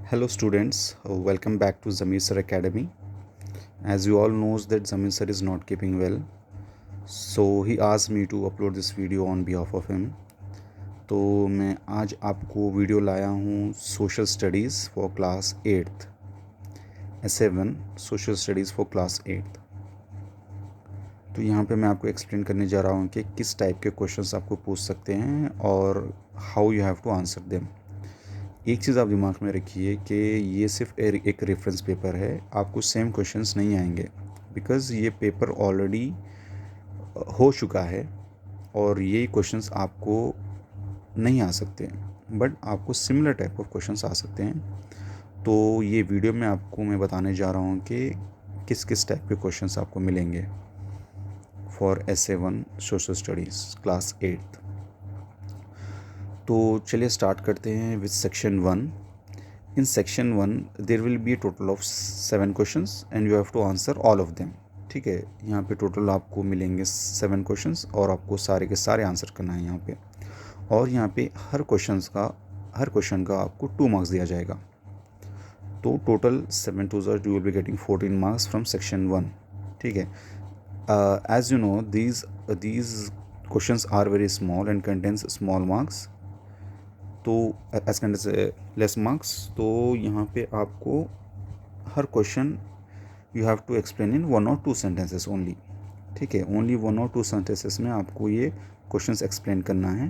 Hello students, welcome back to Zamir Sir Academy. As you all knows that Zamir Sir is not keeping well, so he asked me to upload this video on behalf of him. तो मैं आज आपको video लाया हूँ social studies for class 8th SA1 social studies for class 8th। तो यहाँ पे मैं आपको एक्सप्लेन करने जा रहा हूँ कि किस टाइप के क्वेश्चंस आपको पूछ सकते हैं और how you have to answer them. एक चीज़ आप दिमाग में रखिए कि ये सिर्फ एक रेफरेंस पेपर है, आपको सेम क्वेश्चंस नहीं आएंगे बिकॉज़ ये पेपर ऑलरेडी हो चुका है और ये क्वेश्चंस आपको नहीं आ सकते, बट आपको सिमिलर टाइप ऑफ क्वेश्चंस आ सकते हैं। तो ये वीडियो में आपको मैं बताने जा रहा हूँ कि किस किस टाइप के क्वेश्चंस आपको मिलेंगे for SA1 social studies class 8th। तो चलिए स्टार्ट करते हैं with section 1। In section 1 there will be a total of 7 questions and you have to answer all of them. ठीक है, यहाँ पे टोटल आपको मिलेंगे 7 क्वेश्चंस और आपको सारे के सारे आंसर करना है यहाँ पे। और यहाँ पे हर क्वेश्चन का आपको 2 मार्क्स दिया जाएगा। तो total 7 2 you will be getting 14 marks from section 1। ठीक है, as you know these questions are very small and contains small marks, तो एज कंटेन्स लेस मार्क्स। तो यहाँ पे आपको हर question you have to explain in 1 or 2 sentences only. ठीक है, ओनली 1 or 2 सेंटेंसेस में आपको ये क्वेश्चंस एक्सप्लेन करना है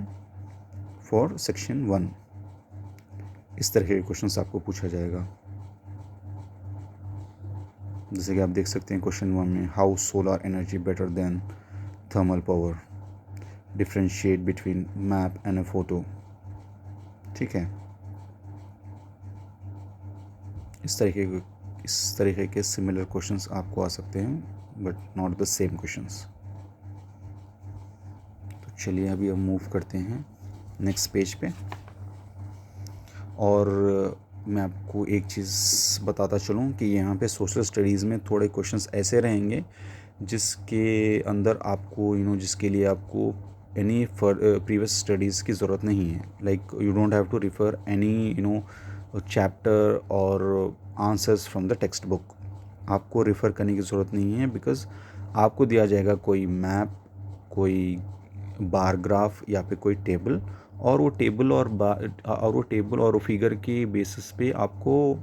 फॉर सेक्शन 1। इस तरह के क्वेश्चंस आपको पूछा जाएगा। जैसे कि आप देख सकते हैं क्वेश्चन 1 में, how solar energy better than thermal power, differentiate between map and a photo. ठीक है, इस तरीके के सिमिलर क्वेश्चंस आपको आ सकते हैं but not the same questions. तो चलिए अभी हम मूव करते हैं नेक्स्ट पेज पे। और मैं आपको एक चीज़ बताता चलूँ कि यहाँ पे सोशल स्टडीज़ में थोड़े क्वेश्चंस ऐसे रहेंगे जिसके अंदर आपको जिसके लिए आपको एनी प्रीवियस स्टडीज़ की ज़रूरत नहीं है। Like you don't have to refer any chapter और answers from the text book. आपको रिफ़र करने की ज़रूरत नहीं है बिकॉज़ आपको दिया जाएगा कोई मैप, कोई बार ग्राफ या फिर कोई टेबल, और वो टेबल और फिगर के बेसिस पे आपको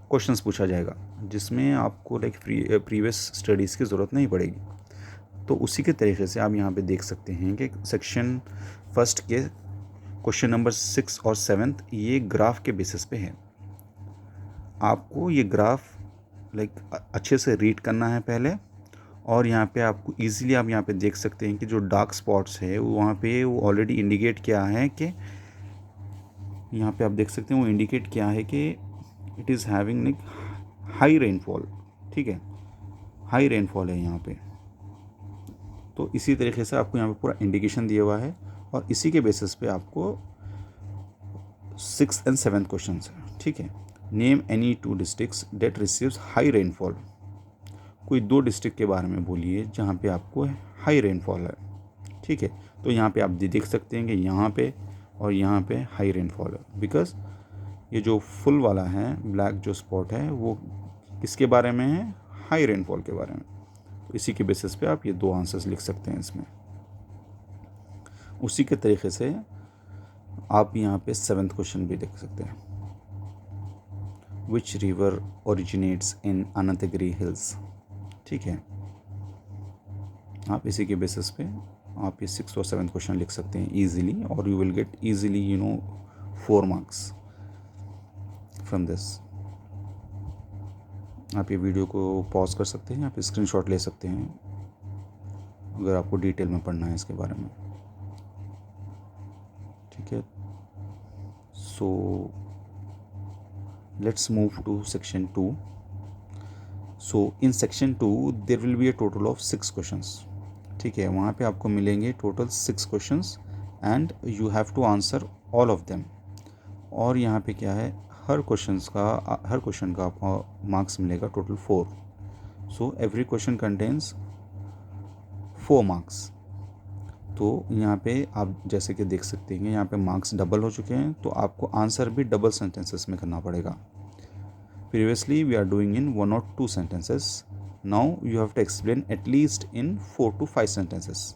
क्वेश्चंस पूछा जाएगा जिसमें आपको लाइक प्रीवियस स्टडीज़ की ज़रूरत नहीं पड़ेगी। तो उसी के तरीके से आप यहाँ पे देख सकते हैं कि सेक्शन फर्स्ट के क्वेश्चन नंबर 6 और 7 ये ग्राफ के बेसिस पे है। आपको ये ग्राफ लाइक अच्छे से रीड करना है पहले, और यहाँ पे आपको ईज़िली आप यहाँ पे देख सकते हैं कि जो डार्क स्पॉट्स है वहाँ पे वो ऑलरेडी इंडिकेट किया है कि यहाँ पे आप देख सकते हैं वो इंडिकेट किया है कि it is having like high rainfall. ठीक है, हाई रेनफॉल है यहाँ पे। तो इसी तरीके से आपको यहाँ पे पूरा इंडिकेशन दिया हुआ है और इसी के बेसिस पे आपको 6th and 7th क्वेश्चन है। ठीक है, name any 2 districts that receives high rainfall. कोई 2 डिस्ट्रिक्ट के बारे में बोलिए जहाँ पे आपको हाई रेनफॉल है। ठीक है, तो यहाँ पे आप देख सकते हैं कि यहाँ पे और यहाँ पे हाई रेनफॉल है बिकॉज़ ये जो फुल वाला है ब्लैक जो स्पॉट है वो किसके बारे में है, हाई रेनफॉल के बारे में। तो इसी के बेसिस पे आप ये 2 आंसर्स लिख सकते हैं इसमें। उसी के तरीके से आप यहाँ पे 7th क्वेश्चन भी देख सकते हैं, which river originates in Ananthagiri hills. ठीक है, आप इसी के बेसिस पे आप ये 6th और 7th क्वेश्चन लिख सकते हैं ईजिली, और you will get easily 4 marks from this. आप ये वीडियो को पॉज कर सकते हैं, आप स्क्रीनशॉट ले सकते हैं अगर आपको डिटेल में पढ़ना है इसके बारे में। ठीक है, so let's move to section 2। So in section 2 there will be a total of 6 questions. ठीक है, वहाँ पे आपको मिलेंगे total 6 questions and you have to answer all of them. और यहाँ पे क्या है, हर क्वेश्चन का आपको मार्क्स मिलेगा total 4। So every question contains 4 marks. तो यहाँ पे आप जैसे कि देख सकते हैं यहाँ पे मार्क्स डबल हो चुके हैं, तो आपको आंसर भी डबल सेंटेंसेस में करना पड़ेगा। Previously we are doing in 1 or 2 sentences. Now you have to explain at least in 4 to 5 sentences.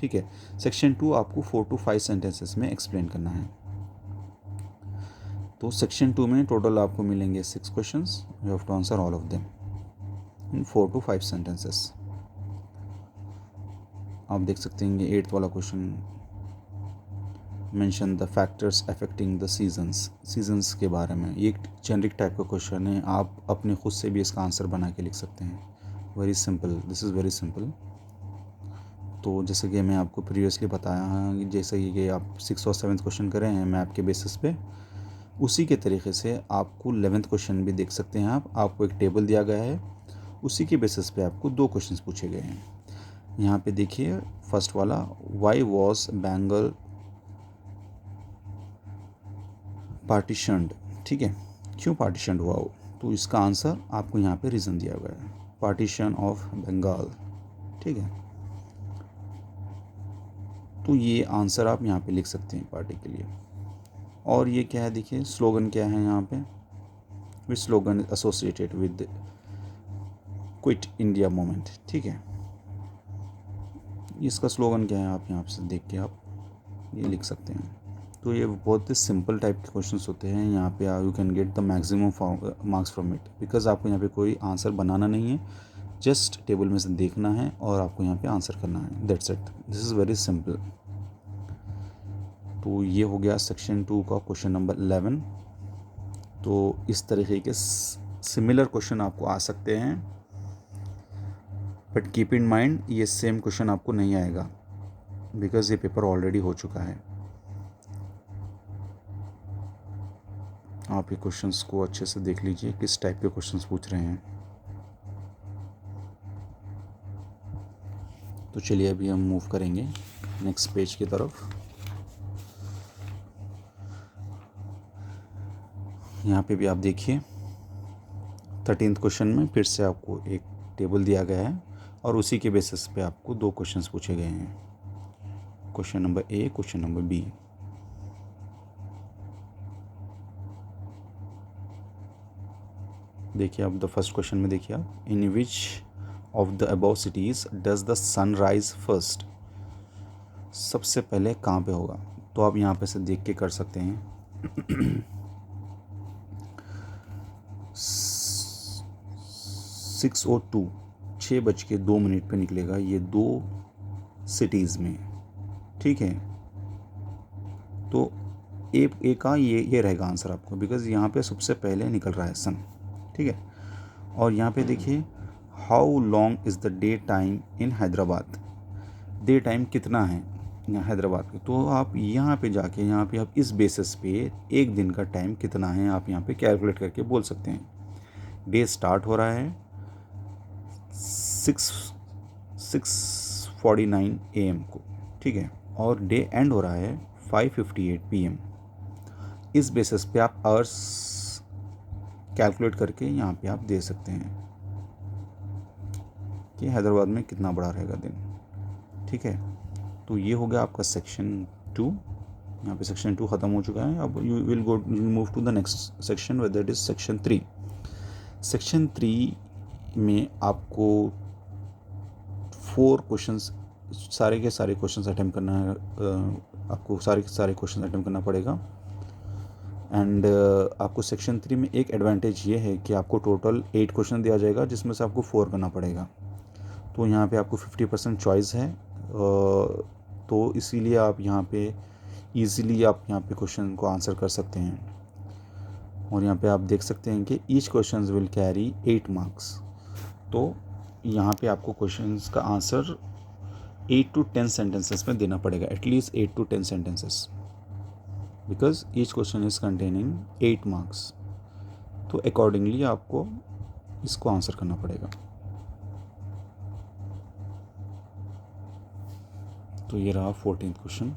ठीक है, सेक्शन 2 आपको 4 to 5 sentences में एक्सप्लेन करना है. तो सेक्शन 2 में टोटल आपको मिलेंगे 6 questions. You have to answer all of them in 4 to 5 sentences. आप देख सकते हैं ये 8th वाला question, mention the factors affecting the seasons के बारे में. ये एक जेनरिक टाइप का क्वेश्चन है, आप अपने खुद से भी इसका आंसर बना के लिख सकते हैं. Very simple, this is very simple. तो जैसे कि मैं आपको प्रीवियसली बताया है, जैसे कि आप 6th और 7th क्वेश्चन करें हैं मैप के बेसिस पे, उसी के तरीके से आपको 11th क्वेश्चन भी देख सकते हैं. आपको एक टेबल दिया गया है, उसी के बेसिस पे आपको 2 क्वेश्चंस पूछे गए हैं. यहाँ पे देखिए फर्स्ट वाला, वाई वॉज बेंगल पार्टीशनड. ठीक है, क्यों पार्टीशनड हुआ हो, तो इसका आंसर आपको यहाँ पे रीज़न दिया गया है, पार्टीशन ऑफ बंगाल. ठीक है, तो ये आंसर आप यहाँ पे लिख सकते हैं पार्टी के लिए. और ये क्या है, देखिए स्लोगन क्या है यहाँ पे, which slogan associated with quit India movement. ठीक है, इसका स्लोगन क्या है आप यहाँ से देख के आप ये लिख सकते हैं. तो ये बहुत ही सिंपल टाइप के क्वेश्चंस होते हैं. यहाँ पे you can get the maximum marks from it, because आपको यहाँ पे कोई आंसर बनाना नहीं है, जस्ट टेबल में से देखना है और आपको यहाँ पे आंसर करना है. That's it, this is very simple. तो ये हो गया सेक्शन 2 का क्वेश्चन नंबर 11. तो इस तरीके के सिमिलर क्वेश्चन आपको आ सकते हैं, बट कीप इन माइंड ये सेम क्वेश्चन आपको नहीं आएगा, बिकॉज ये पेपर ऑलरेडी हो चुका है. आप ये क्वेश्चंस को अच्छे से देख लीजिए किस टाइप के क्वेश्चंस पूछ रहे हैं. तो चलिए अभी हम मूव करेंगे नेक्स्ट पेज की तरफ. यहाँ पे भी आप देखिए 13th क्वेश्चन में फिर से आपको एक टेबल दिया गया है और उसी के बेसिस पे आपको 2 क्वेश्चंस पूछे गए हैं, question number A, question number B. देखिए आप द फर्स्ट क्वेश्चन में देखिए आप, in which of the above cities does the sun rise first. सबसे पहले कहाँ पे होगा, तो आप यहाँ पे से देख के कर सकते हैं. 6:02 6:02 पे निकलेगा ये 2 सिटीज़ में. ठीक है, तो ए का ये रहेगा आंसर आपको, बिकॉज यहाँ पे सबसे पहले निकल रहा है सन. ठीक है, और यहाँ पे देखिए how long is the day time in Hyderabad. Day time कितना है यहाँ हैदराबाद के, तो आप यहाँ पे जाके यहाँ पे आप इस बेसिस पे एक दिन का टाइम कितना है आप यहाँ पे कैलकुलेट करके बोल सकते हैं. डे स्टार्ट हो रहा है 6:49 AM को. ठीक है, और डे एंड हो रहा है 5:58 PM. इस बेसिस पे आप आवर्स कैलकुलेट करके यहाँ पे आप दे सकते हैं कि हैदराबाद में कितना बड़ा रहेगा दिन. ठीक है, तो ये हो गया आपका सेक्शन 2. यहाँ पे सेक्शन 2 ख़त्म हो चुका है. अब you will move to the next section whether it is section 3. Section 3 में आपको 4 क्वेश्चंस, सारे के सारे क्वेश्चंस अटेम्प्ट करना है. आपको सारे के सारे क्वेश्चंस अटेम्प्ट करना पड़ेगा. एंड आपको सेक्शन 3 में एक एडवांटेज ये है कि आपको टोटल 8 क्वेश्चन दिया जाएगा, जिसमें से आपको 4 करना पड़ेगा. तो यहाँ पे आपको 50% चॉइस है, तो इसीलिए आप यहाँ पे ईज़िली आप यहाँ पे क्वेश्चन को आंसर कर सकते हैं. और यहाँ पे आप देख सकते हैं कि each question will carry 8 marks. तो यहाँ पे आपको क्वेश्चंस का आंसर 8 to 10 सेंटेंसेस में देना पड़ेगा, at least 8 to 10 sentences, because each question is containing 8 marks. तो अकॉर्डिंगली आपको इसको आंसर करना पड़ेगा. तो ये रहा 14th question.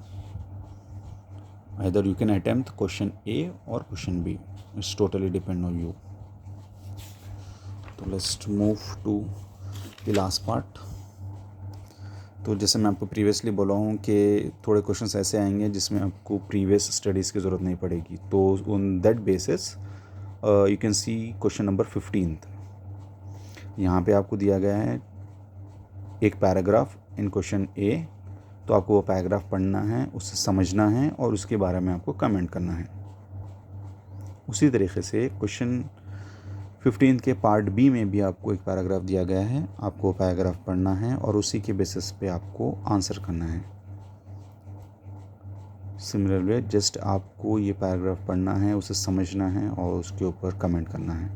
Either you can attempt question A और question B, it's totally depend on you. तो let's move to the last part. तो जैसे मैं आपको प्रीवियसली बोला हूँ कि थोड़े क्वेश्चंस ऐसे आएंगे जिसमें आपको प्रीवियस स्टडीज़ की ज़रूरत नहीं पड़ेगी. तो on that basis you can see question number 15। यहाँ पे आपको दिया गया है एक पैराग्राफ इन क्वेश्चन ए, तो आपको वो पैराग्राफ पढ़ना है, उसे समझना है और उसके बारे में आपको कमेंट करना है। उसी तरीके से क्वेश्चन 15 के पार्ट बी में भी आपको एक पैराग्राफ दिया गया है, आपको पैराग्राफ पढ़ना है और उसी के बेसिस पे आपको आंसर करना है। सिमिलर वे जस्ट आपको ये पैराग्राफ पढ़ना है, उसे समझना है और उसके ऊपर कमेंट करना है।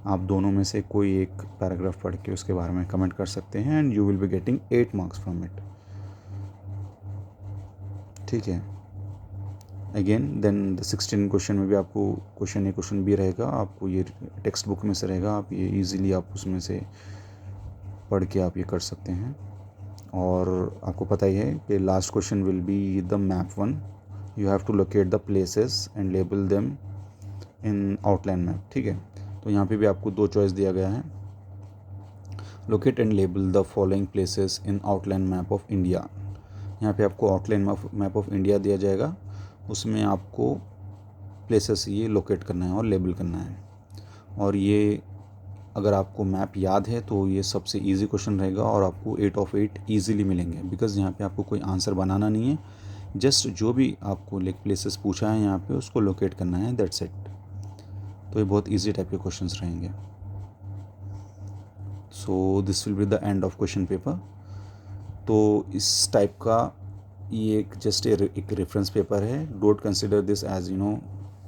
आप दोनों में से कोई एक पैराग्राफ पढ़ के उसके बारे में कमेंट कर सकते हैं and you will be getting 8 marks from it. ठीक है। अगेन देन द 16 क्वेश्चन में भी आपको क्वेश्चन ए क्वेश्चन बी रहेगा, आपको ये टेक्स्ट बुक में से रहेगा, आप ये इजीली आप उसमें से पढ़ के आप ये कर सकते हैं। और आपको पता ही है कि last question will be the map one. You have to locate the places and label them in outline map. ठीक है, तो यहाँ पे भी आपको 2 चॉइस दिया गया है, locate and label the following places in outline map of India. यहाँ पे आपको आउटलाइन मैप ऑफ इंडिया दिया जाएगा, उसमें आपको प्लेसेस ये लोकेट करना है और लेबल करना है। और ये अगर आपको मैप याद है तो ये सबसे इजी क्वेश्चन रहेगा और आपको 8 ऑफ 8 ईजिली मिलेंगे, बिकॉज़ यहाँ पे आपको कोई आंसर बनाना नहीं है, जस्ट जो भी आपको प्लेसेस पूछा है यहाँ पे उसको लोकेट करना है, दैट्स इट। तो ये बहुत इजी टाइप के क्वेश्चंस रहेंगे। So this will be the end of question paper. तो इस टाइप का ये एक जस्ट एक रेफरेंस पेपर है। Don't consider this as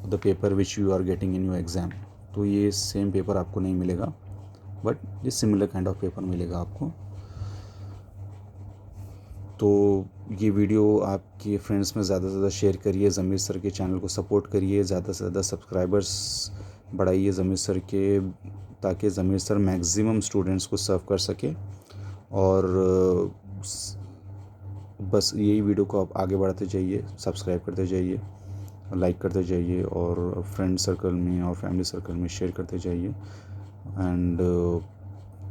the paper which you are getting in your exam. तो ये सेम पेपर आपको नहीं मिलेगा, बट ये सिमिलर काइंड ऑफ पेपर मिलेगा आपको। तो ये वीडियो आपके फ्रेंड्स में ज़्यादा से ज़्यादा शेयर करिए, ज़मीर सर के चैनल को सपोर्ट करिए, ज़्यादा से ज़्यादा सब्सक्राइबर्स बढ़ाइए ज़मीर सर के, ताकि ज़मीर सर मैक्सिमम स्टूडेंट्स को सर्व कर सके। और बस यही वीडियो को आप आगे बढ़ाते जाइए, सब्सक्राइब करते जाइए, लाइक करते जाइए और फ्रेंड सर्कल में और फैमिली सर्कल में शेयर करते जाइए। And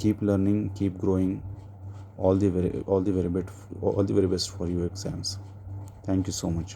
keep learning, keep growing, all the very best for your exams. Thank you so much.